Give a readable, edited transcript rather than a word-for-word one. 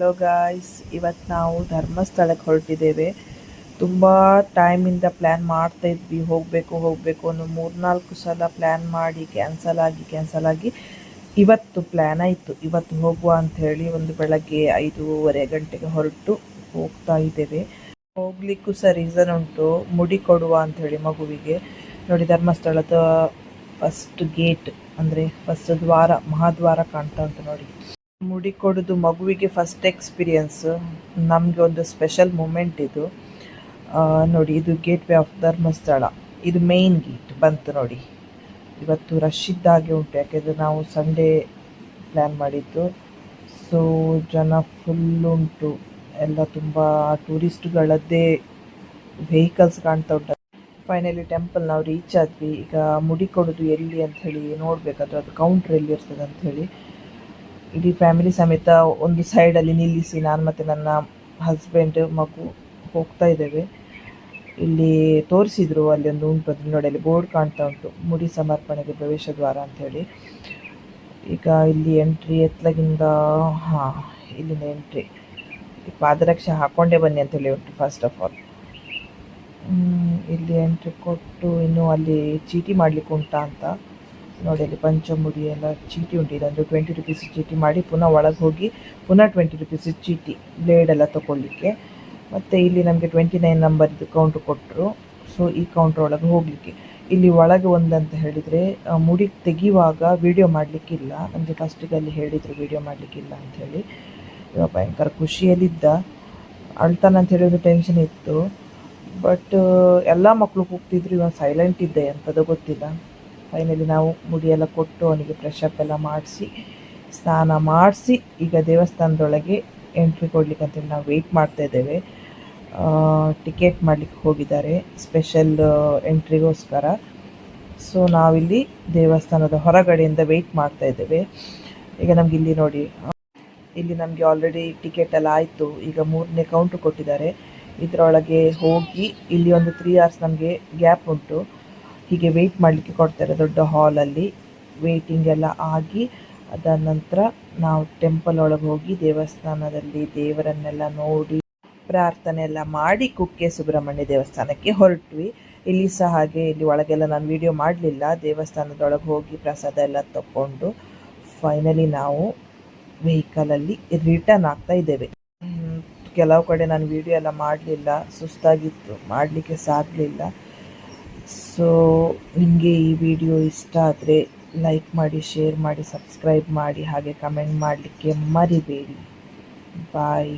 Hello guys, ಇವತ್ತು ನಾವು ಧರ್ಮಸ್ಥಳಕ್ಕೆ ಹೊರಟಿದ್ದೇವೆ. ತುಂಬ ಟೈಮಿಂದ ಪ್ಲ್ಯಾನ್ ಮಾಡ್ತಾ ಇದ್ವಿ, ಹೋಗಬೇಕು ಅನ್ನೋ 3-4 ಸಲ ಪ್ಲ್ಯಾನ್ ಮಾಡಿ ಕ್ಯಾನ್ಸಲ್ ಆಗಿ ಇವತ್ತು ಪ್ಲ್ಯಾನ್ ಆಯಿತು. ಇವತ್ತು ಹೋಗುವ ಅಂಥೇಳಿ ಒಂದು ಬೆಳಗ್ಗೆ 5:30 ಗಂಟೆಗೆ ಹೊರಟು ಹೋಗ್ತಾ ಇದ್ದೇವೆ. ಹೋಗ್ಲಿಕ್ಕೂ ಸಹ ರೀಸನ್ ಉಂಟು, ಮುಡಿ ಕೊಡುವ ಅಂಥೇಳಿ ಮಗುವಿಗೆ. ನೋಡಿ, ಧರ್ಮಸ್ಥಳದ ಫಸ್ಟ್ ಗೇಟ್ ಅಂದರೆ ಫಸ್ಟ್ ದ್ವಾರ, ಮಹಾದ್ವಾರ ಕಾಣ್ತಾ ಉಂಟು ನೋಡಿ. ಮುಡಿ ಕೊಡೋದು ಮಗುವಿಗೆ ಫಸ್ಟ್ ಎಕ್ಸ್ಪೀರಿಯನ್ಸ್, ನಮಗೆ ಒಂದು ಸ್ಪೆಷಲ್ ಮೂಮೆಂಟ್ ಇದು. ನೋಡಿ, ಇದು ಗೇಟ್ ವೇ ಆಫ್ ಧರ್ಮಸ್ಥಳ, ಇದು ಮೇನ್ ಗೇಟ್ ಬಂತು ನೋಡಿ. ಇವತ್ತು ರಶ್ ಇದ್ದಾಗೆ ಉಂಟು, ಯಾಕೆಂದರೆ ನಾವು ಸಂಡೇ ಪ್ಲ್ಯಾನ್ ಮಾಡಿದ್ದು. ಸೊ ಜನ ಫುಲ್ ಉಂಟು, ಎಲ್ಲ ತುಂಬ ಟೂರಿಸ್ಟ್ಗಳದ್ದೇ ವೆಹಿಕಲ್ಸ್ ಕಾಣ್ತಾ ಉಂಟು. ಫೈನಲಿ ಟೆಂಪಲ್ ನಾವು ರೀಚ್ ಆದ್ವಿ. ಈಗ ಮುಡಿ ಕೊಡೋದು ಎಲ್ಲಿ ಅಂತ ಹೇಳಿ ನೋಡಬೇಕಾದ್ರೆ ಅದು ಕೌಂಟ್ರ್ ಎಲ್ಲಿ ಇರ್ತದೆ ಅಂಥೇಳಿ ಇಡೀ ಫ್ಯಾಮಿಲಿ ಸಮೇತ ಒಂದು ಸೈಡಲ್ಲಿ ನಿಲ್ಲಿಸಿ ನಾನು ಮತ್ತು ನನ್ನ ಹಸ್ಬೆಂಡ್ ಮಗು ಹೋಗ್ತಾ ಇದ್ದೇವೆ. ಇಲ್ಲಿ ತೋರಿಸಿದ್ರು, ಅಲ್ಲಿ ಒಂದು ಉಂಟು, ಅದ್ರ ನೋಡಿ ಅಲ್ಲಿ ಬೋರ್ಡ್ ಕಾಣ್ತಾ ಉಂಟು, ಮುಡಿ ಸಮರ್ಪಣೆಗೆ ಪ್ರವೇಶ ದ್ವಾರ ಅಂಥೇಳಿ. ಈಗ ಇಲ್ಲಿ ಎಂಟ್ರಿ ಎತ್ತಲಗಿಂದ ಇಲ್ಲಿಂದ ಎಂಟ್ರಿ, ಪಾದರಕ್ಷೆ ಹಾಕ್ಕೊಂಡೇ ಬನ್ನಿ ಅಂತೇಳಿ ಉಂಟು ಫಸ್ಟ್ ಆಫ್ ಆಲ್. ಇಲ್ಲಿ ಎಂಟ್ರಿ ಕೊಟ್ಟು ಇನ್ನು ಅಲ್ಲಿ ಚೀಟಿ ಮಾಡಲಿಕ್ಕೆ ಉಂಟಾ ಅಂತ ನೋಡಿ. ಅಲ್ಲಿ ಪಂಚಮುಡಿ ಎಲ್ಲ ಚೀಟಿ ಉಂಟು, ಇದೊಂದು 20 ರೂಪೀಸ್ ಚೀಟಿ ಮಾಡಿ ಪುನಃ ಒಳಗೆ ಹೋಗಿ ಪುನಃ 20 ರೂಪೀಸ್ ಚೀಟಿ ಬ್ಲೇಡೆಲ್ಲ ತೊಗೊಳ್ಲಿಕ್ಕೆ. ಮತ್ತು ಇಲ್ಲಿ ನಮಗೆ 29 ನಂಬರ್ದು ಕೌಂಟ್ರ್ ಕೊಟ್ಟರು. ಸೊ ಈ ಕೌಂಟ್ರ್ ಒಳಗೆ ಹೋಗಲಿಕ್ಕೆ, ಇಲ್ಲಿ ಒಳಗೆ ಒಂದಂತ ಹೇಳಿದರೆ ಮುಡಿ ತೆಗೆಯುವಾಗ ವೀಡಿಯೋ ಮಾಡಲಿಕ್ಕಿಲ್ಲ. ನಮಗೆ ಫಸ್ಟಿಗೆ ಅಲ್ಲಿ ಹೇಳಿದರು ವೀಡಿಯೋ ಮಾಡಲಿಕ್ಕಿಲ್ಲ ಅಂಥೇಳಿ. ಇವಾಗ ಭಯಂಕರ ಖುಷಿಯಲ್ಲಿದ್ದ, ಅಳ್ತಾನೆ ಅಂಥೇಳಿ ಒಂದು ಟೆನ್ಷನ್ ಇತ್ತು. ಬಟ್ ಎಲ್ಲ ಮಕ್ಕಳು ಕೂಗ್ತಿದ್ರು, ಇವಾಗ ಸೈಲೆಂಟ್ ಇದ್ದೆ, ಎಂಥದ್ದು ಗೊತ್ತಿಲ್ಲ. ಫೈನಲಿ ನಾವು ಮುಡಿಯೆಲ್ಲ ಕೊಟ್ಟು ಅವನಿಗೆ ಫ್ರೆಶ್ ಅಪ್ ಎಲ್ಲ ಮಾಡಿಸಿ ಸ್ನಾನ ಮಾಡಿಸಿ ಈಗ ದೇವಸ್ಥಾನದೊಳಗೆ ಎಂಟ್ರಿ ಕೊಡ್ಲಿಕ್ಕೆ ಅಂತೇಳಿ ನಾವು ವೆಯ್ಟ್ ಮಾಡ್ತಾ ಇದ್ದೇವೆ. ಟಿಕೆಟ್ ಮಾಡಲಿಕ್ಕೆ ಹೋಗಿದ್ದಾರೆ ಸ್ಪೆಷಲ್ ಎಂಟ್ರಿಗೋಸ್ಕರ. ಸೊ ನಾವಿಲ್ಲಿ ದೇವಸ್ಥಾನದ ಹೊರಗಡೆಯಿಂದ ವೆಯ್ಟ್ ಮಾಡ್ತಾ ಇದ್ದೇವೆ. ಈಗ ನಮ್ಗೆ ಇಲ್ಲಿ ನೋಡಿ, ಇಲ್ಲಿ ನಮಗೆ ಆಲ್ರೆಡಿ ಟಿಕೆಟ್ ಎಲ್ಲ ಆಯಿತು. ಈಗ 3ನೇ ಕೌಂಟ್ರ್ ಕೊಟ್ಟಿದ್ದಾರೆ. ಇದರೊಳಗೆ ಹೋಗಿ ಇಲ್ಲಿ ಒಂದು 3 hours ನಮಗೆ ಗ್ಯಾಪ್ ಉಂಟು. ಹೀಗೆ ವೆಯ್ಟ್ ಮಾಡಲಿಕ್ಕೆ ಕೊಡ್ತಾರೆ ದೊಡ್ಡ ಹಾಲಲ್ಲಿ. ವೆಯ್ಟಿಂಗ್ ಎಲ್ಲ ಆಗಿ ಅದಾದ ನಂತರ ನಾವು ಟೆಂಪಲ್ ಒಳಗೆ ಹೋಗಿ ದೇವಸ್ಥಾನದಲ್ಲಿ ದೇವರನ್ನೆಲ್ಲ ನೋಡಿ ಪ್ರಾರ್ಥನೆ ಎಲ್ಲ ಮಾಡಿ ಕುಕ್ಕೆ ಸುಬ್ರಹ್ಮಣ್ಯ ದೇವಸ್ಥಾನಕ್ಕೆ ಹೊರಟ್ವಿ. ಇಲ್ಲಿ ಸಹ ಹಾಗೆ, ಇಲ್ಲಿ ಒಳಗೆಲ್ಲ ನಾನು ವೀಡಿಯೋ ಮಾಡಲಿಲ್ಲ. ದೇವಸ್ಥಾನದೊಳಗೆ ಹೋಗಿ ಪ್ರಸಾದ ಎಲ್ಲ ತಗೊಂಡು ಫೈನಲಿ ನಾವು ವೆಹಿಕಲಲ್ಲಿ ರಿಟರ್ನ್ ಆಗ್ತಾ ಇದ್ದೇವೆ. ಕೆಲವು ಕಡೆ ನಾನು ವೀಡಿಯೋ ಎಲ್ಲ ಮಾಡಲಿಲ್ಲ, ಸುಸ್ತಾಗಿತ್ತು, ಮಾಡಲಿಕ್ಕೆ ಸಾಗಲಿಲ್ಲ. ಸೊ ನಿಮಗೆ ಈ ವಿಡಿಯೋ ಇಷ್ಟ ಆದರೆ ಲೈಕ್ ಮಾಡಿ, ಶೇರ್ ಮಾಡಿ, ಸಬ್ಸ್ಕ್ರೈಬ್ ಮಾಡಿ, ಹಾಗೆ ಕಮೆಂಟ್ ಮಾಡಲಿಕ್ಕೆ ಮರಿಬೇಡಿ. ಬಾಯ್.